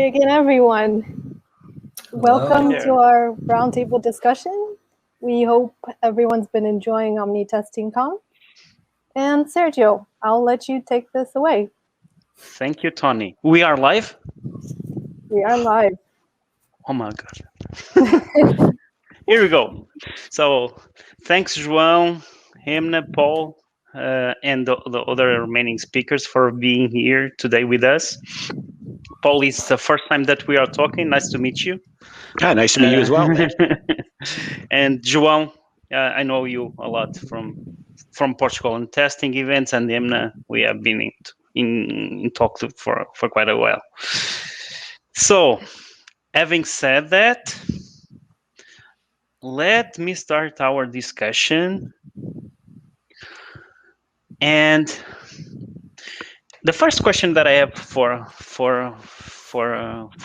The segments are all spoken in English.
again, everyone. Welcome to our roundtable discussion. We hope everyone's been enjoying OmniTestingConf. And Sergio, I'll let you take this away. Thank you, Tony. We are live? We are live. Oh my God. Here we go. So thanks, João, Emna, Paul, and the other remaining speakers for being here today with us. Paul, it's the first time that we are talking. Nice to meet you. Hi, nice to meet you as well. And João, I know you a lot from Portugal and testing events, and Emna, we have been in talk for quite a while. So, having said that, let me start our discussion. And the first question that I have for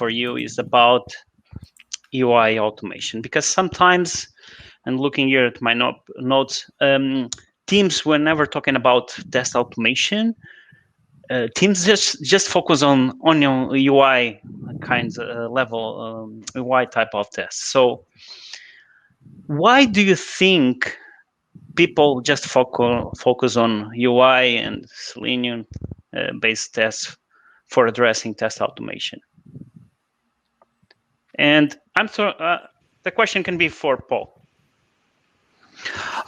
you is about UI automation, because sometimes, and looking here at my notes, teams, whenever talking about test automation, teams just focus on your UI kinds of level, UI type of tests. So why do you think people just focus on UI and Selenium based tests for addressing test automation? And the question can be for Paul.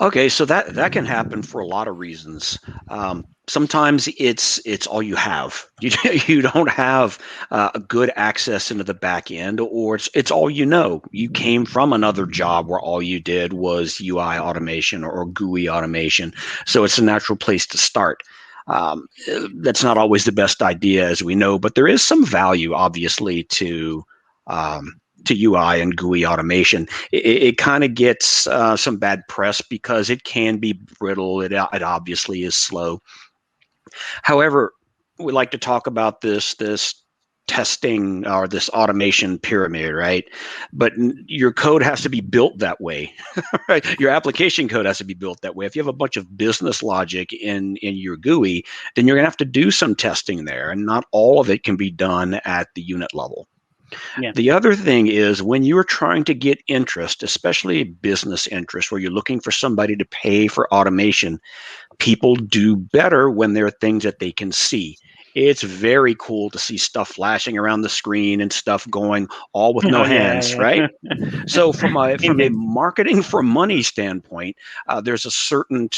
Okay, so that can happen for a lot of reasons. Sometimes it's all you have. You don't have a good access into the back end, or it's all you know. You came from another job where all you did was UI automation or GUI automation, so it's a natural place to start. That's not always the best idea, as we know, but there is some value, obviously, to UI and GUI automation. It kind of gets some bad press because it can be brittle. It obviously is slow. However, we like to talk about this testing or this automation pyramid, right? But your code has to be built that way, right? Your application code has to be built that way. If you have a bunch of business logic in your GUI, then you're going to have to do some testing there, and not all of it can be done at the unit level. Yeah. The other thing is, when you're trying to get interest, especially business interest, where you're looking for somebody to pay for automation, people do better when there are things that they can see. It's very cool to see stuff flashing around the screen and stuff going all with no hands, right? So from a marketing for money standpoint, there's a certain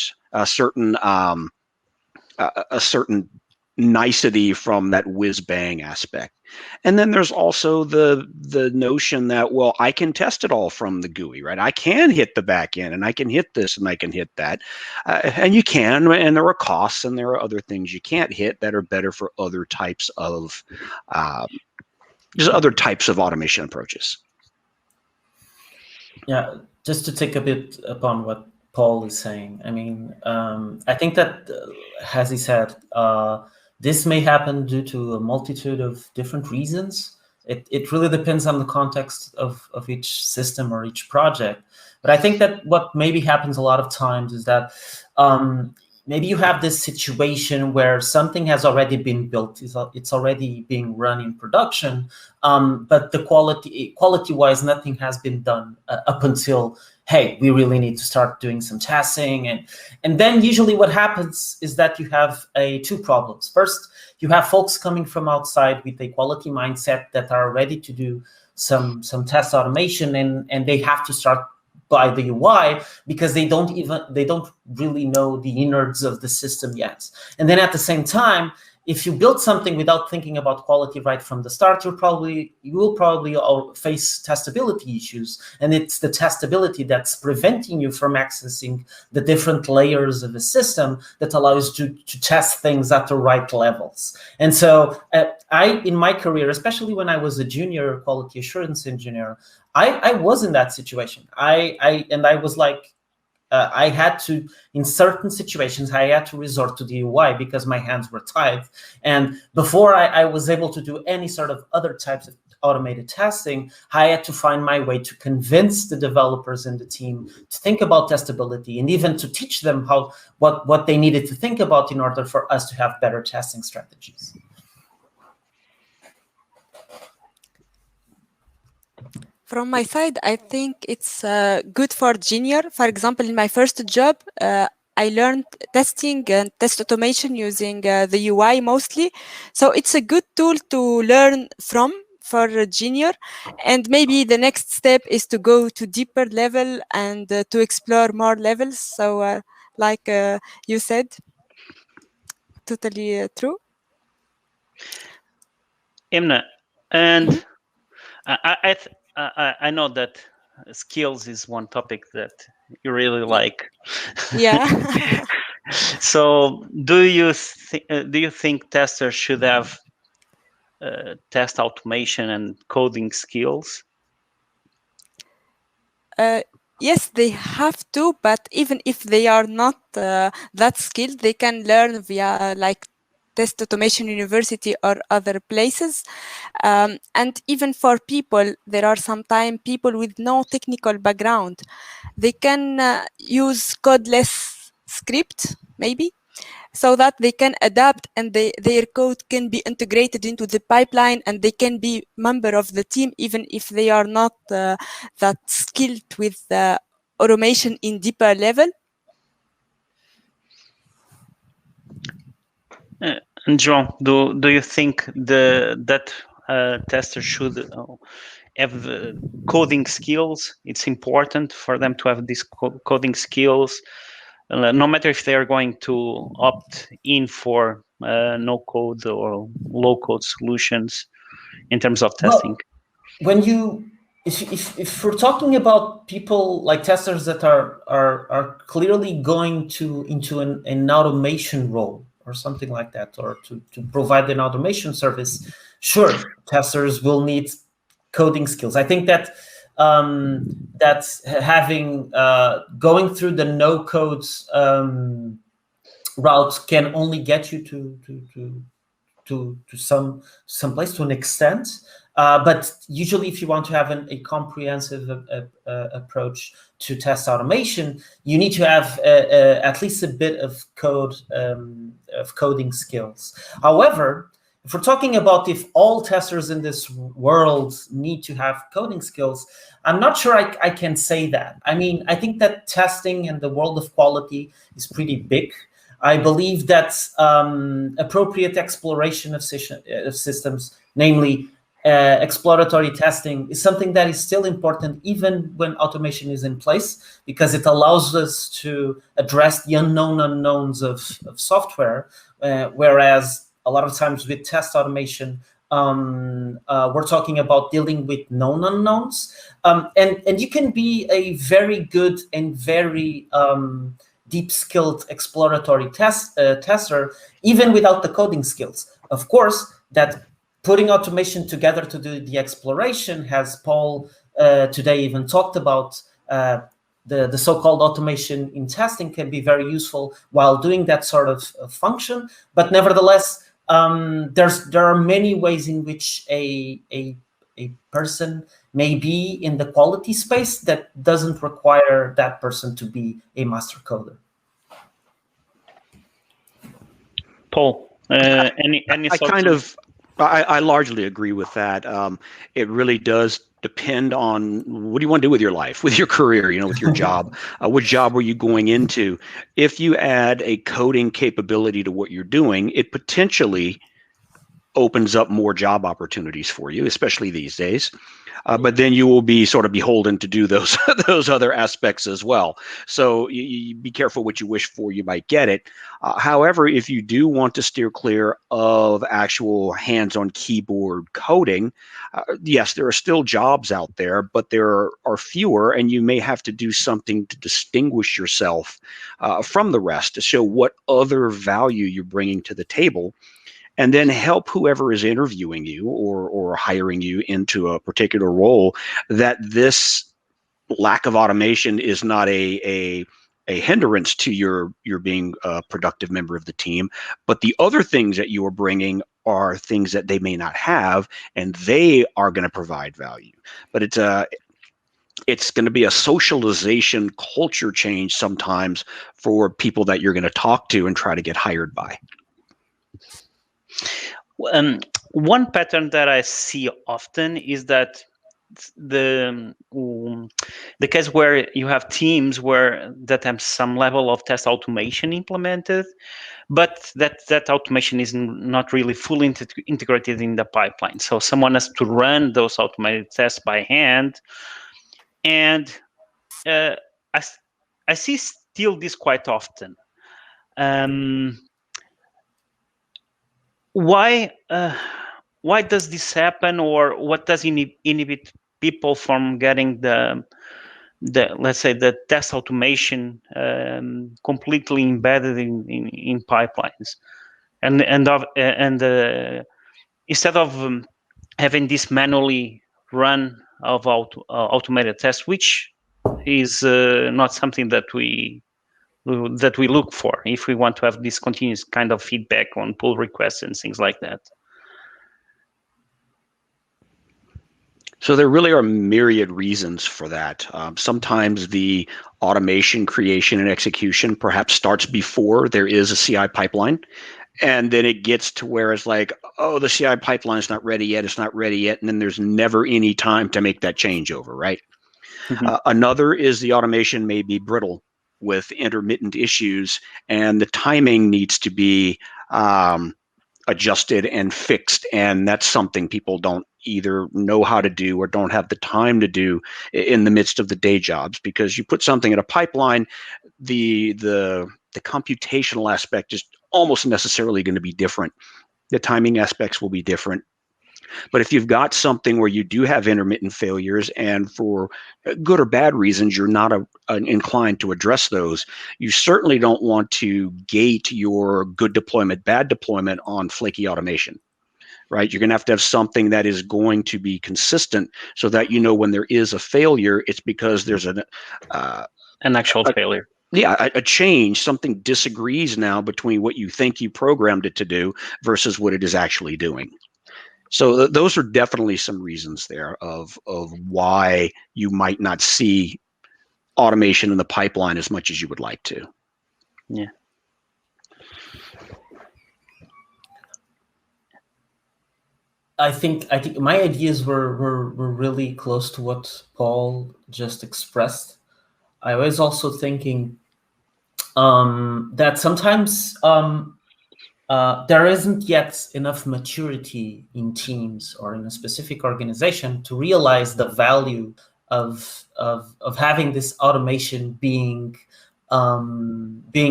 nicety from that whiz bang aspect. And then there's also the notion that, well, I can test it all from the GUI, right? I can hit the back end, and I can hit this, and I can hit that. And you can, and there are costs, and there are other things you can't hit that are better for other types of automation approaches. Yeah, just to take a bit upon what Paul is saying. I mean, I think that, as he said, this may happen due to a multitude of different reasons. It really depends on the context of each system or each project. But I think that what maybe happens a lot of times is that maybe you have this situation where something has already been built, it's already being run in production, but the quality-wise, nothing has been done up until, hey, we really need to start doing some testing. And then usually what happens is that you have two problems. First, you have folks coming from outside with a quality mindset that are ready to do some test automation, and they have to start by the UI because they don't really know the innards of the system yet. And then at the same time, if you build something without thinking about quality right from the start, you will probably face testability issues. And it's the testability that's preventing you from accessing the different layers of a system that allows you to test things at the right levels. And so in my career, especially when I was a junior quality assurance engineer, I was in that situation. I was like, I had to, in certain situations, I had to resort to the UI because my hands were tied. And before I was able to do any sort of other types of automated testing, I had to find my way to convince the developers in the team to think about testability, and even to teach them what they needed to think about in order for us to have better testing strategies. From my side, I think it's good for junior. For example, in my first job, I learned testing and test automation using the UI mostly. So it's a good tool to learn from for a junior. And maybe the next step is to go to deeper level and to explore more levels. So like you said, totally true. Emna, and I know that skills is one topic that you really like. Yeah. So, do you think testers should have test automation and coding skills? Yes, they have to, but even if they are not that skilled, they can learn via like Test Automation University or other places. And even for people, there are sometimes people with no technical background. They can use codeless script, maybe, so that they can adapt and their code can be integrated into the pipeline and they can be member of the team even if they are not that skilled with automation in deeper level. And João, do you think that testers should have coding skills? It's important for them to have these coding skills, no matter if they are going to opt in for no code or low code solutions in terms of testing. Well, when if we're talking about people like testers that are clearly going into an automation role or something like that, or to provide an automation service, sure, testers will need coding skills. I think that that's having going through the no codes route can only get you to some place to an extent. But usually, if you want to have a comprehensive approach to test automation, you need to have at least a bit of coding skills. However, if we're talking about if all testers in this world need to have coding skills, I'm not sure I can say that. I mean, I think that testing in the world of quality is pretty big. I believe that appropriate exploration of systems, namely exploratory testing, is something that is still important even when automation is in place, because it allows us to address the unknown unknowns of software, whereas a lot of times with test automation, we're talking about dealing with known unknowns. And you can be a very good and very deep-skilled exploratory tester, even without the coding skills. Of course, that putting automation together to do the exploration, as Paul today even talked about, the so-called automation in testing can be very useful while doing that sort of function. But nevertheless, there are many ways in which a person may be in the quality space that doesn't require that person to be a master coder. Paul, any I largely agree with that. It really does depend on what do you want to do with your life, with your career, with your job. What job are you going into? If you add a coding capability to what you're doing, it potentially opens up more job opportunities for you, especially these days. But then you will be sort of beholden to do those other aspects as well. So you be careful what you wish for, you might get it. However, if you do want to steer clear of actual hands-on keyboard coding, yes, there are still jobs out there, but there are fewer, and you may have to do something to distinguish yourself from the rest to show what other value you're bringing to the table. And then help whoever is interviewing you or hiring you into a particular role that this lack of automation is not a hindrance to your being a productive member of the team, but the other things that you are bringing are things that they may not have, and they are going to provide value. But it's going to be a socialization culture change sometimes for people that you're going to talk to and try to get hired by. One pattern that I see often is that the case where you have teams that have some level of test automation implemented, but that automation is not really fully integrated in the pipeline. So someone has to run those automated tests by hand, and I see still this quite often. Why does this happen, or what does inhibit people from getting the let's say the test automation completely embedded in pipelines, and instead of having this manually run of automated tests, which is not something that we look for if we want to have this continuous kind of feedback on pull requests and things like that. So there really are myriad reasons for that. Sometimes the automation creation and execution perhaps starts before there is a CI pipeline. And then it gets to where it's like, oh, the CI pipeline is not ready yet. It's not ready yet. And then there's never any time to make that changeover, right? Mm-hmm. Another is the automation may be brittle with intermittent issues, and the timing needs to be adjusted and fixed. And that's something people don't either know how to do or don't have the time to do in the midst of the day jobs, because you put something in a pipeline, the computational aspect is almost necessarily going to be different. The timing aspects will be different. But if you've got something where you do have intermittent failures, and for good or bad reasons, you're not inclined to address those, you certainly don't want to gate your good deployment, bad deployment on flaky automation, right? You're going to have something that is going to be consistent so that you know when there is a failure, it's because there's an actual failure. Yeah, a change, something disagrees now between what you think you programmed it to do versus what it is actually doing. So those are definitely some reasons there of why you might not see automation in the pipeline as much as you would like to. Yeah. I think my ideas were really close to what Paul just expressed. I was also thinking that sometimes there isn't yet enough maturity in teams or in a specific organization to realize the value of having this automation being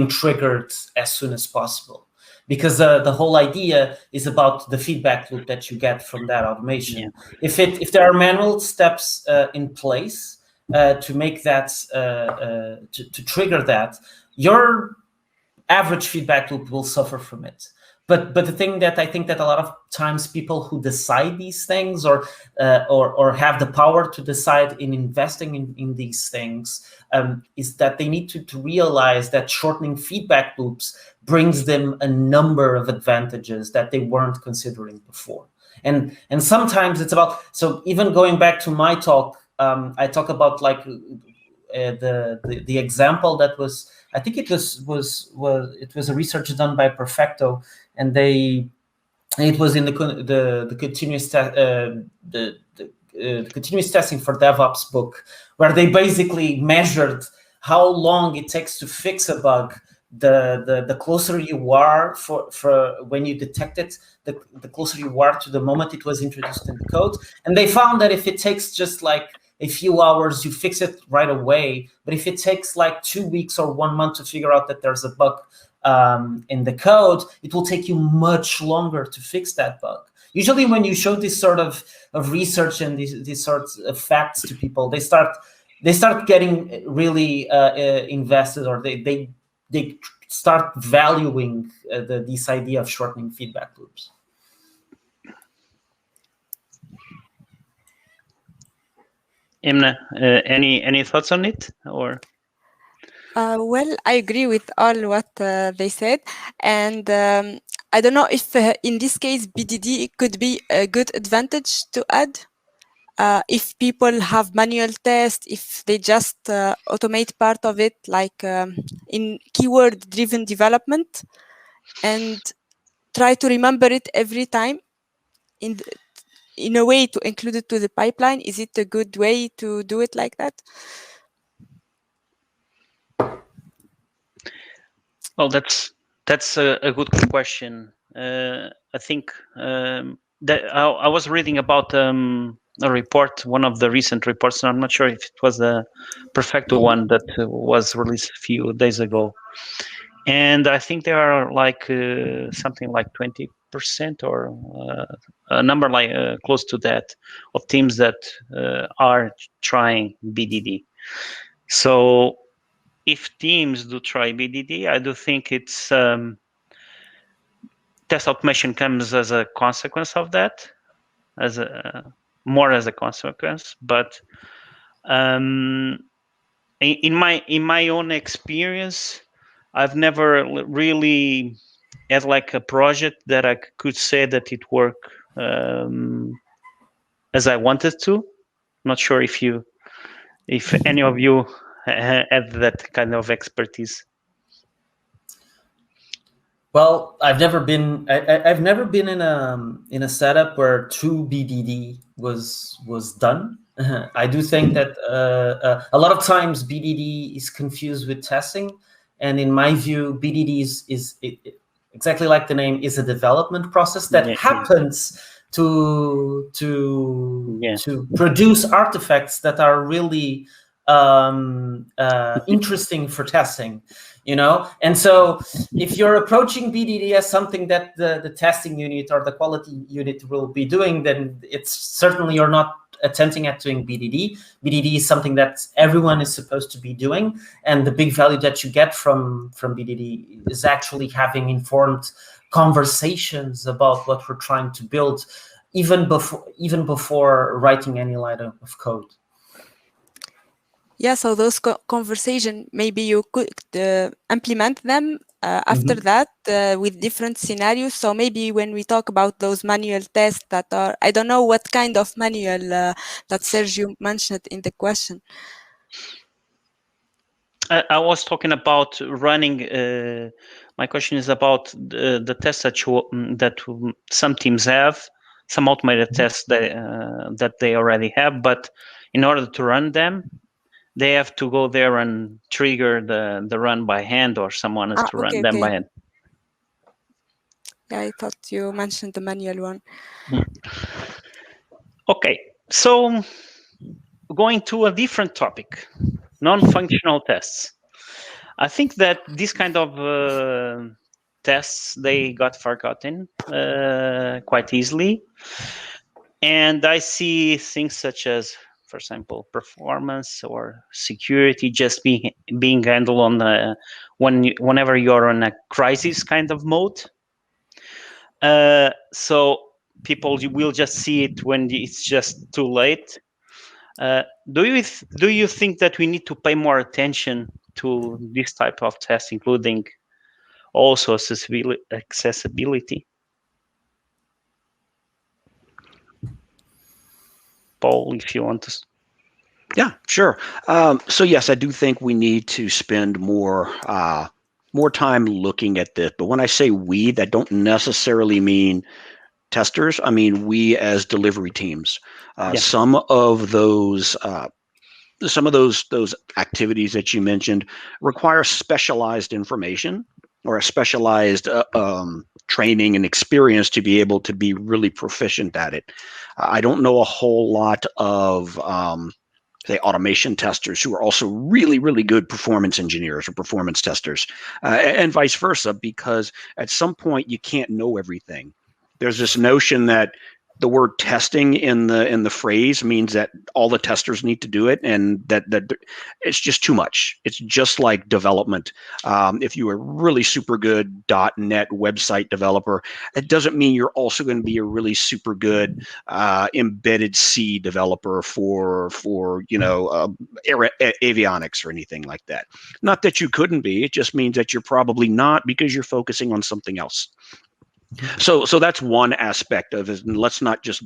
triggered as soon as possible. Because the whole idea is about the feedback loop that you get from that automation. Yeah. If there are manual steps in place to make that to trigger that, your average feedback loop will suffer from it. But the thing that I think that a lot of times people who decide these things or have the power to decide in investing in these things is that they need to realize that shortening feedback loops brings them a number of advantages that they weren't considering before. And sometimes it's about, so even going back to my talk, I talk about like the example that was, I think it was a research done by Perfecto, and it was in the continuous continuous testing for DevOps book, where they basically measured how long it takes to fix a bug. The closer you are for when you detect it, the closer you are to the moment it was introduced in the code. And they found that if it takes just like a few hours, you fix it right away. But if it takes like 2 weeks or 1 month to figure out that there's a bug in the code, it will take you much longer to fix that bug. Usually when you show this sort of research and these sorts of facts to people, they start getting really invested, or they start valuing this idea of shortening feedback loops. Emna, any thoughts on it, or? Well, I agree with all what they said, and I don't know if in this case BDD could be a good advantage to add. If people have manual tests, if they just automate part of it, like in keyword-driven development, and try to remember it every time, in a way to include it to the pipeline? Is it a good way to do it like that? Well, that's a good question. I think that I was reading about a report, one of the recent reports, and I'm not sure if it was the Perfecto one that was released a few days ago. And I think there are like something like 20% or a number like close to that of teams that are trying BDD. So if teams do try BDD, I do think it's test automation comes as a consequence of that, more as a consequence. But in my own experience, I've never really had like a project that I could say that it worked as I wanted to. Not sure if any of you have that kind of expertise. Well, I've never been in a setup where true BDD was done. I do think that a lot of times BDD is confused with testing, and in my view, BDD is exactly like the name, is a development process that happens to produce artifacts that are really interesting for testing, you know. And so if you're approaching BDD as something that the testing unit or the quality unit will be doing, then it's certainly you're not attempting at doing BDD. BDD is something that everyone is supposed to be doing, and the big value that you get from BDD is actually having informed conversations about what we're trying to build, even before writing any line of code. Yeah, so those conversations, maybe you could implement them after that with different scenarios. So maybe when we talk about those manual tests that are, I don't know what kind of manual that Sergio mentioned in the question. I was talking about running. My question is about the tests that some teams have, some automated tests that they already have, but in order to run them, they have to go there and trigger the run by hand, or someone has to run them by hand. Yeah, I thought you mentioned the manual one. Okay, so going to a different topic, non-functional tests. I think that this kind of tests, they got forgotten quite easily. And I see things such as, for example, performance or security just being handled on whenever you're on a crisis kind of mode. So people will just see it when it's just too late. Do you think that we need to pay more attention to this type of tests, including also accessibility? Paul, if you want to. Yeah, sure. So yes, I do think we need to spend more time looking at this. But when I say we, that don't necessarily mean testers. I mean we as delivery teams. Some of those activities that you mentioned require specialized information or a specialized training and experience to be able to be really proficient at it. I don't know a whole lot of say automation testers who are also really, really good performance engineers or performance testers, and vice versa, because at some point you can't know everything. There's this notion that the word testing in the phrase means that all the testers need to do it, and that it's just too much. It's just like development. If you are really super good .NET website developer, it doesn't mean you're also going to be a really super good embedded C developer for avionics or anything like that. Not that you couldn't be. It just means that you're probably not, because you're focusing on something else. So that's one aspect of it, and let's not just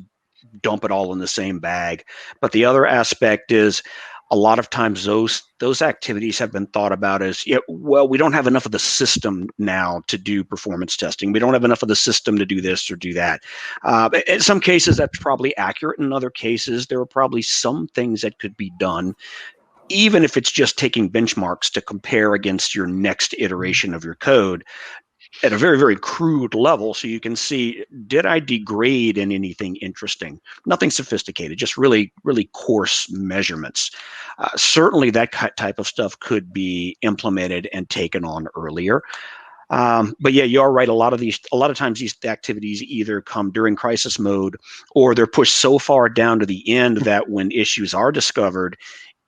dump it all in the same bag. But the other aspect is, a lot of times those activities have been thought about as, yeah, well, we don't have enough of the system now to do performance testing. We don't have enough of the system to do this or do that. In some cases, that's probably accurate. In other cases, there are probably some things that could be done, even if it's just taking benchmarks to compare against your next iteration of your code at a very, very crude level, so you can see, did I degrade in anything interesting? Nothing sophisticated, just really, really coarse measurements. Certainly that type of stuff could be implemented and taken on earlier. But yeah, you are right. A lot of times these activities either come during crisis mode, or they're pushed so far down to the end that when issues are discovered,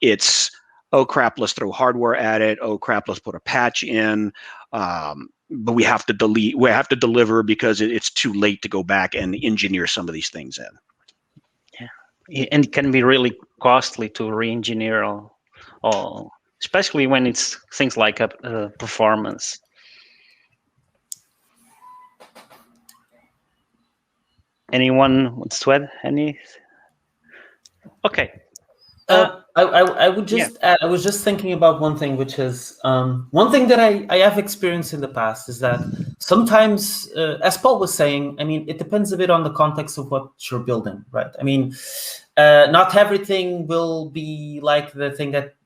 it's, oh crap, let's throw hardware at it. Oh crap, let's put a patch in. But we have to delete, we have to deliver because it's too late to go back and engineer some of these things in. Yeah, and it can be really costly to re-engineer all, especially when it's things like performance. Anyone wants to add any? Okay. I would just add, I was just thinking about one thing, which is one thing that I have experienced in the past is that sometimes, as Paul was saying, I mean, it depends a bit on the context of what you're building, right? I mean, not everything will be like the thing that,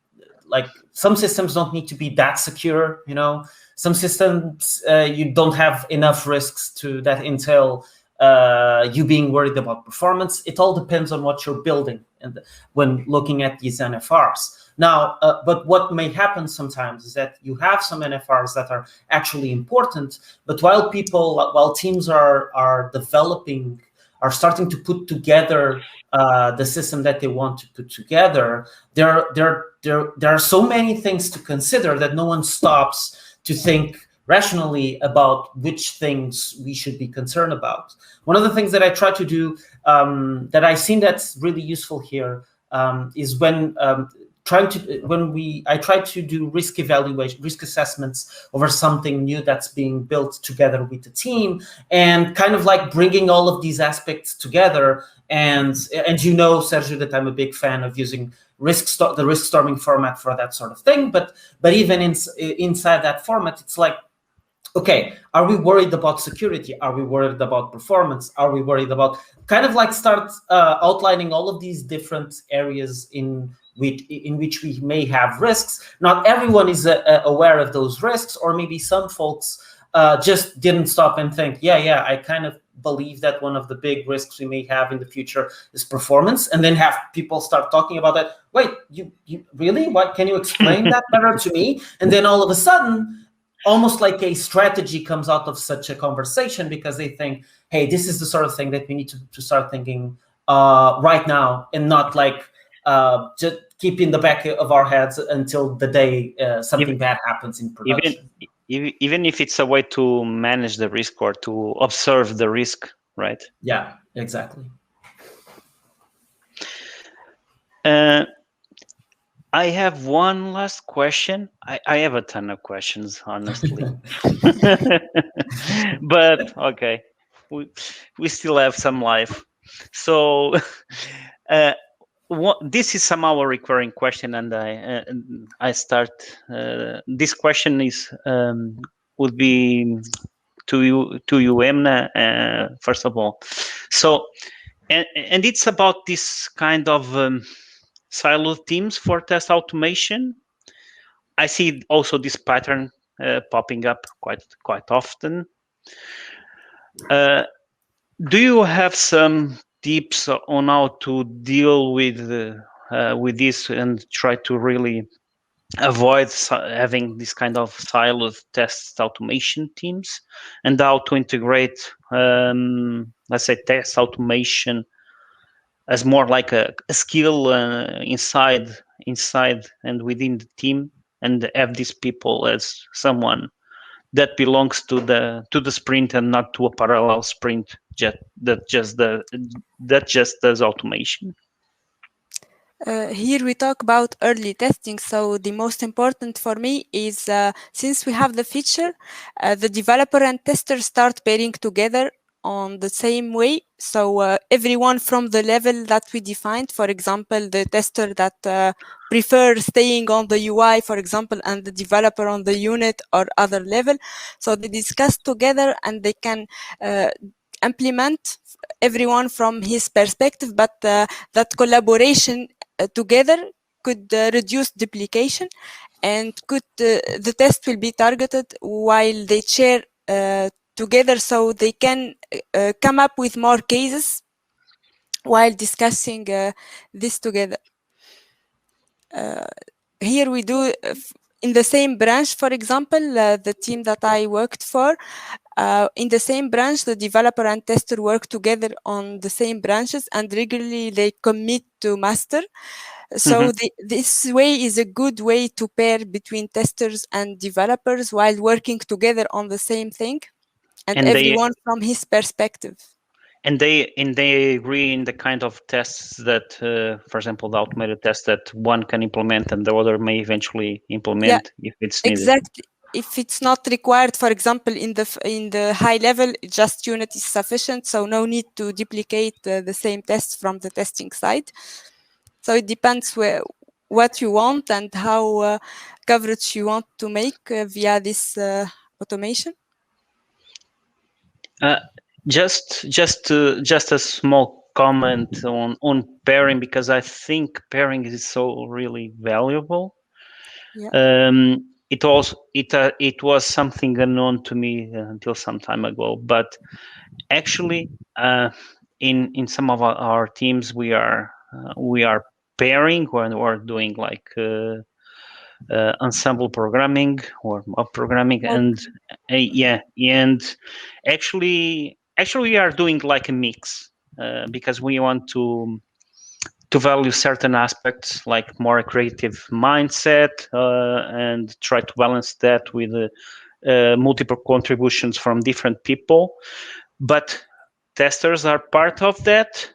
like, some systems don't need to be that secure, you know? Some systems, you don't have enough risks to that entail you being worried about performance. It all depends on what you're building and when looking at these NFRs. Now, but what may happen sometimes is that you have some NFRs that are actually important, but while teams are developing, are starting to put together the system that they want to put together, there are so many things to consider that no one stops to think rationally about which things we should be concerned about. One of the things that I try to do that I think that's really useful here is when I try to do risk evaluation, risk assessments over something new that's being built together with the team, and kind of like bringing all of these aspects together. And you know, Sergio, that I'm a big fan of using the risk storming format for that sort of thing. But even inside that format, it's like, okay, are we worried about security? Are we worried about performance? Are we worried about kind of like start outlining all of these different areas in which we may have risks? Not everyone is aware of those risks, or maybe some folks just didn't stop and think, yeah, I kind of believe that one of the big risks we may have in the future is performance, and then have people start talking about that. Wait, you really? What? Can you explain that better to me? And then all of a sudden, almost like a strategy comes out of such a conversation, because they think, hey, this is the sort of thing that we need to start thinking right now, and not like just keep in the back of our heads until the day something bad happens in production. Even if it's a way to manage the risk or to observe the risk, right? Yeah, exactly. I have one last question. I have a ton of questions, honestly. But okay, we still have some life. So this is somehow a recurring question, and I start. This question is would be to you, Emna, first of all. So, and it's about this kind of siloed teams for test automation. I see also this pattern popping up quite often. Do you have some tips on how to deal with this and try to really avoid having this kind of siloed test automation teams, and how to integrate, let's say, test automation as more like a skill inside and within the team, and have these people as someone that belongs to the sprint and not to a parallel sprint that just does automation? Here we talk about early testing. So the most important for me is since we have the feature, the developer and tester start pairing together on the same way. So everyone from the level that we defined, for example, the tester that prefer staying on the UI, for example, and the developer on the unit or other level. So they discuss together and they can implement everyone from his perspective, but that collaboration together could reduce duplication, and the test will be targeted while they share together, so they can come up with more cases while discussing this together. Here we do in the same branch, for example, the team that I worked for, in the same branch, the developer and tester work together on the same branches, and regularly they commit to master. So this way is a good way to pair between testers and developers while working together on the same thing, and everyone from his perspective. And they agree in the kind of tests that, for example, the automated test that one can implement and the other may eventually implement if it's needed. Exactly. If it's not required, for example, in the high level, just unit is sufficient, so no need to duplicate the same tests from the testing side. So it depends what you want and how coverage you want to make via this automation. Just a small comment on pairing, because I think pairing is so really valuable. Yeah. It was something unknown to me until some time ago, but actually in some of our teams we are pairing when we're doing like ensemble programming or mob programming, and and actually we are doing like a mix because we want to value certain aspects like more creative mindset and try to balance that with multiple contributions from different people. But testers are part of that,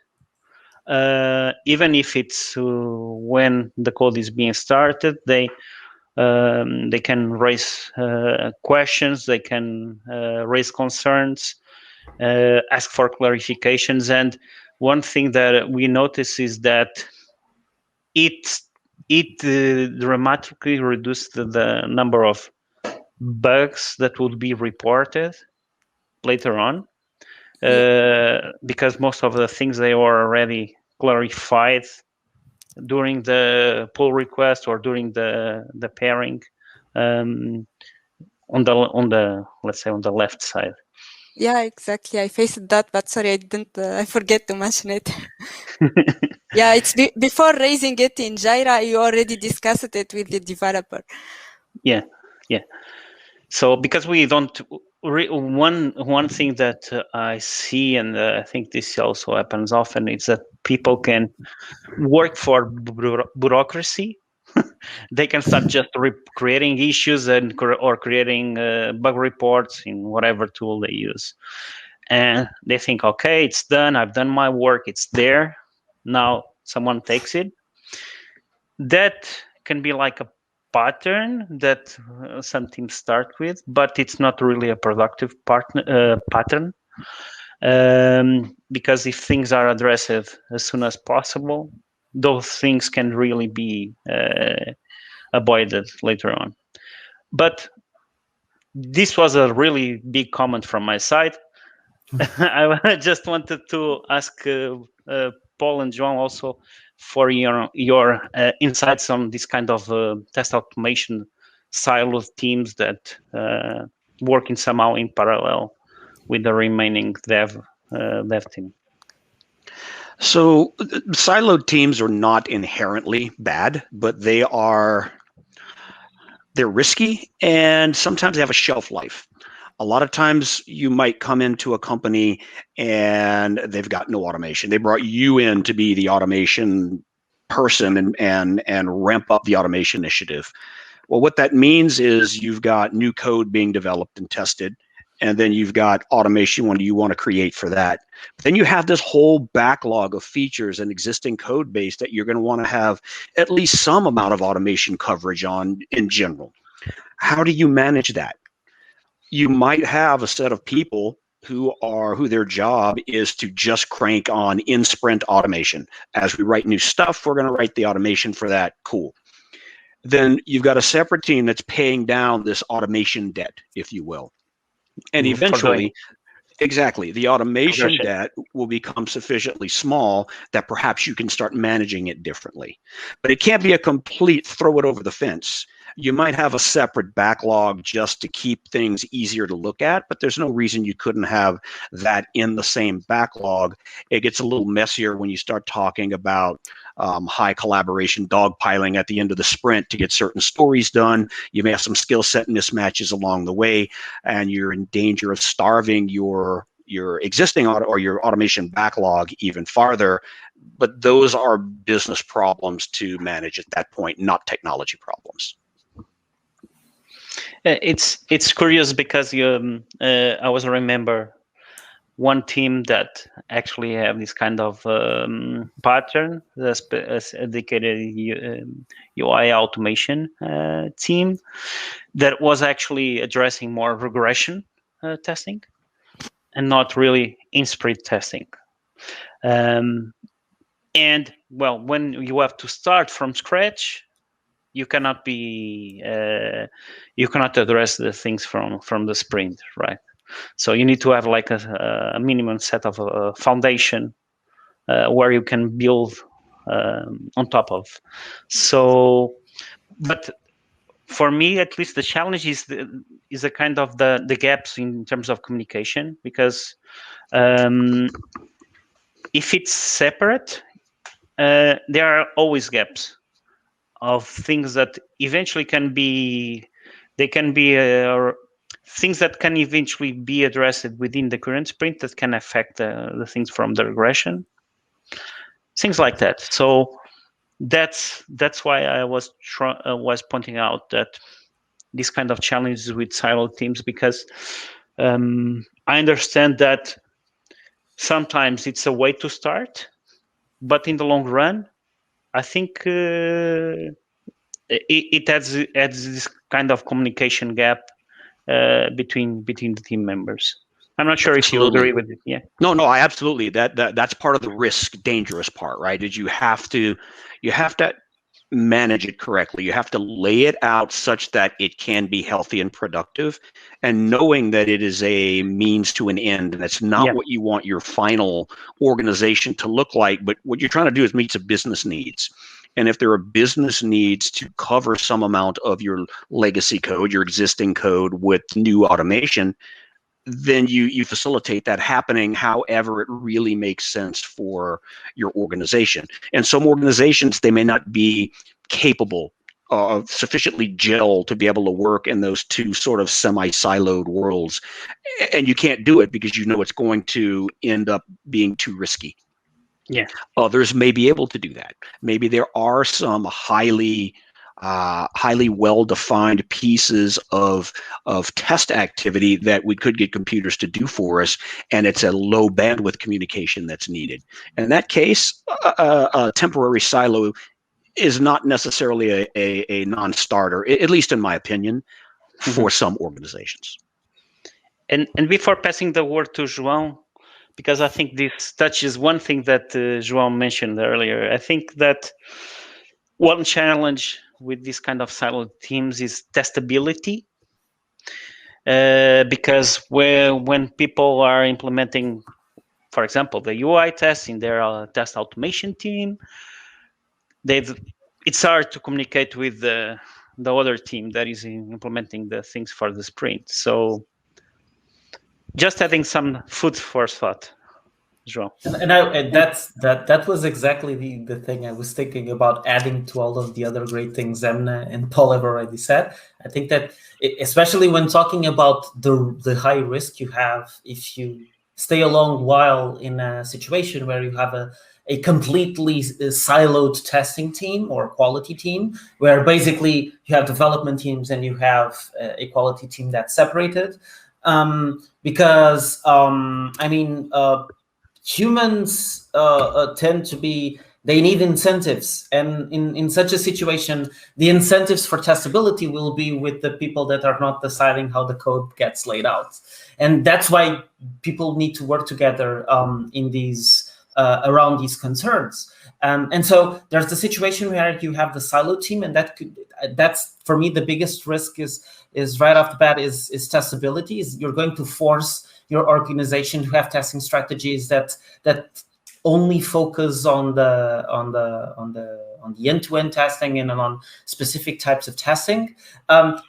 even if it's when the code is being started. They can raise questions, they can raise concerns, ask for clarifications. And one thing that we notice is that it dramatically reduced the number of bugs that would be reported later on, because most of the things they were already clarified during the pull request or during the pairing on the let's say on the left side. Yeah, exactly. I faced that, but sorry, I didn't. I forget to mention it. Yeah, it's before raising it in Jira, you already discussed it with the developer. Yeah. So because we don't. One thing that I see, and I think this also happens often, is that people can work for bureaucracy. They can start just creating issues or creating bug reports in whatever tool they use, and they think, okay, it's done. I've done my work. It's there. Now someone takes it. That can be like a pattern that some teams start with, but it's not really a productive pattern, because if things are addressed as soon as possible, those things can really be avoided later on. But this was a really big comment from my side. I just wanted to ask Paul and João also for your insights on this kind of test automation siloed teams that working somehow in parallel with the remaining dev team. So siloed teams are not inherently bad, but they're risky, and sometimes they have a shelf life. A lot of times you might come into a company and they've got no automation. They brought you in to be the automation person and ramp up the automation initiative. Well, what that means is you've got new code being developed and tested, and then you've got automation you want to create for that. But then you have this whole backlog of features and existing code base that you're going to want to have at least some amount of automation coverage on in general. How do you manage that? You might have a set of people who their job is to just crank on in-sprint automation. As we write new stuff, we're going to write the automation for that. Cool. Then you've got a separate team that's paying down this automation debt, if you will. And eventually, exactly, the automation debt will become sufficiently small that perhaps you can start managing it differently. But it can't be a complete throw it over the fence. You might have a separate backlog just to keep things easier to look at, but there's no reason you couldn't have that in the same backlog. It gets a little messier when you start talking about high collaboration dogpiling at the end of the sprint to get certain stories done. You may have some skill set mismatches along the way, and you're in danger of starving your existing your automation backlog even farther. But those are business problems to manage at that point, not technology problems. It's curious because I always remember one team that actually have this kind of pattern, the dedicated UI automation team that was actually addressing more regression testing and not really in-sprint testing. And well, when you have to start from scratch, you cannot address the things from the sprint, right? So you need to have like a minimum set of a foundation where you can build on top of. So, but for me, at least, the challenge is a kind of the gaps in terms of communication, because if it's separate, there are always gaps of things that eventually can be things that can eventually be addressed within the current sprint that can affect the things from the regression, things like that. So that's why I was pointing out that this kind of challenges with siloed teams, because I understand that sometimes it's a way to start, but in the long run, I think it adds this kind of communication gap between the team members. I'm not sure if you agree with it. Yeah. No, I absolutely. That's part of the dangerous part, right? Is you have to manage it correctly. You have to lay it out such that it can be healthy and productive, and knowing that it is a means to an end, and it's not what you want your final organization to look like, but what you're trying to do is meet some business needs. And if there are business needs to cover some amount of your legacy code, your existing code with new automation, then you facilitate that happening however it really makes sense for your organization. And some organizations, they may not be capable of sufficiently gel to be able to work in those two sort of semi-siloed worlds. And you can't do it because you know it's going to end up being too risky. Yeah. Others may be able to do that. Maybe there are some highly well-defined pieces of test activity that we could get computers to do for us, and it's a low bandwidth communication that's needed. And in that case, a temporary silo is not necessarily a non-starter, at least in my opinion, for some organizations. And before passing the word to João, because I think this touches one thing that João mentioned earlier, I think that one challenge with this kind of siloed teams is testability, because when people are implementing, for example, the UI test in their test automation team, it's hard to communicate with the other team that is implementing the things for the sprint. So just adding some food for thought, João. And that was exactly the thing I was thinking about, adding to all of the other great things Emna and Paul have already said. I think that especially when talking about the high risk you have if you stay a long while in a situation where you have a completely siloed testing team or quality team, where basically you have development teams and you have a quality team that's separated. Because humans tend to be They need incentives. And in such a situation, the incentives for testability will be with the people that are not deciding how the code gets laid out. And that's why people need to work together in these around these concerns. And so there's the situation where you have the silo team, and that's for me the biggest risk is right off the bat is testability. Is you're going to force your organization to have testing strategies that only focus on the end-to-end testing and on specific types of testing.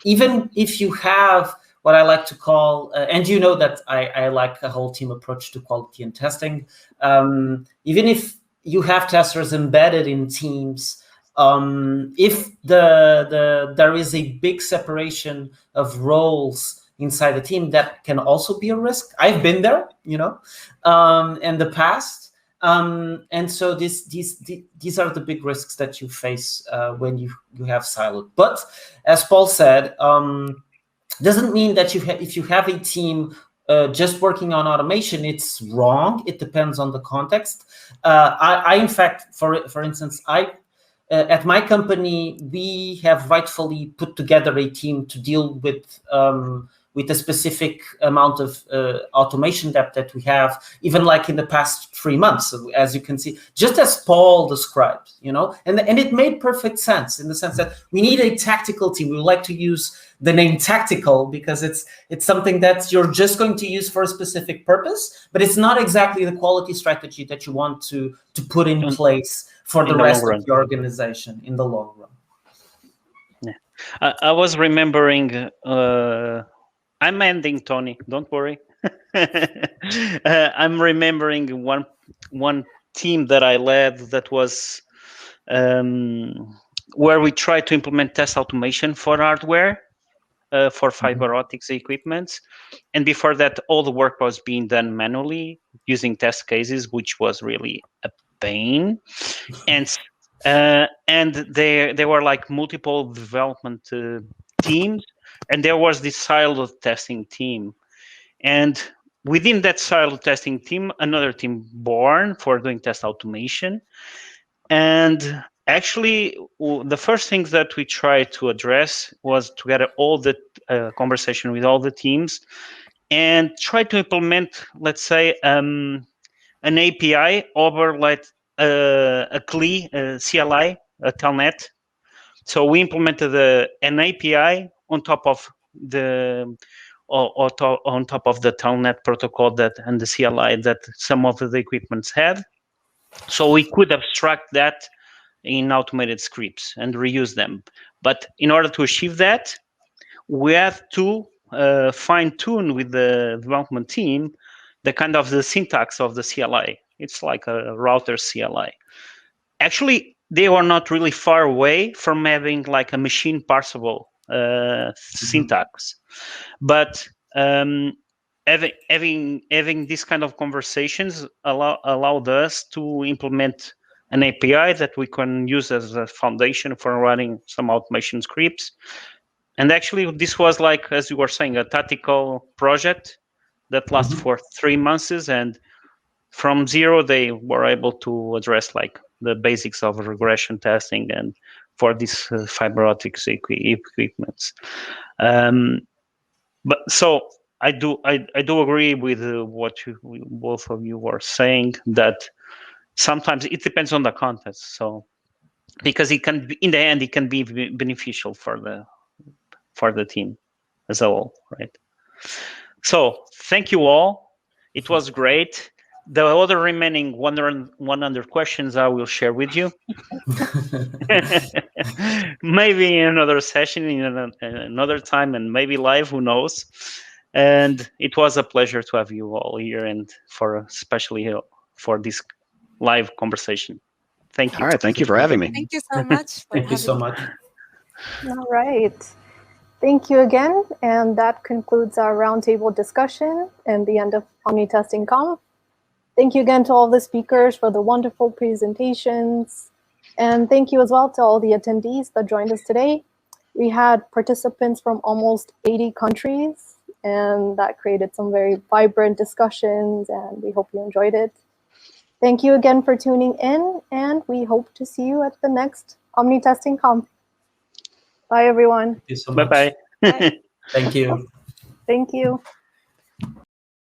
Even if you have what I like to call, and you know that I like a whole team approach to quality and testing. Even if you have testers embedded in teams, if there is a big separation of roles inside the team, that can also be a risk. I've been there, in the past. And so these are the big risks that you face when you have siloed. But as Paul said, doesn't mean that if you have a team just working on automation, it's wrong. It depends on the context. I in fact, for instance, at my company, we have rightfully put together a team to deal with a specific amount of automation that we have, even like in the past 3 months, as you can see, just as Paul described, and it made perfect sense in the sense that we need a tactical team. We would like to use the name tactical because it's something that you're just going to use for a specific purpose, but it's not exactly the quality strategy that you want to put in place for the rest of the organization in the long run. Yeah, I was remembering. I'm ending, Tony. Don't worry. I'm remembering one team that I led that was where we tried to implement test automation for hardware, for fiber optics equipment. And before that, all the work was being done manually using test cases, which was really a pain. And there were like multiple development teams. And there was this siloed testing team. And within that siloed testing team, another team born for doing test automation. And actually, the first things that we tried to address was to get all the conversation with all the teams and try to implement, let's say, an API over a CLI, a telnet. So we implemented an API on top of the telnet protocol and the CLI that some of the equipments had. So we could abstract that in automated scripts and reuse them. But in order to achieve that, we have to fine-tune with the development team the kind of the syntax of the CLI. It's like a router CLI. Actually, they were not really far away from having like a machine parsable syntax, but having this kind of conversations allowed us to implement an API that we can use as a foundation for running some automation scripts. And actually, this was like, as you were saying, a tactical project that lasted for 3 months, and from zero they were able to address like the basics of regression testing and for these fiber optics equipments. But so I do agree with what both of you were saying, that sometimes it depends on the context. So because it can be, in the end, it can be beneficial for the team as a whole, right? So thank you all. It was great. The other remaining 100 questions I will share with you. Maybe in another session, in another time, and maybe live, who knows. And it was a pleasure to have you all here, and especially for this live conversation. Thank you. All right, thank you for having me. Thank you so much. Thank you so much. All right. Thank you again. And that concludes our roundtable discussion and the end of OmniTestingConf. Thank you again to all the speakers for the wonderful presentations. And thank you as well to all the attendees that joined us today. We had participants from almost 80 countries, and that created some very vibrant discussions, and we hope you enjoyed it. Thank you again for tuning in, and we hope to see you at the next OmniTestingConf. Bye, everyone. Thank you so much. Bye-bye. Bye. Thank you. Thank you.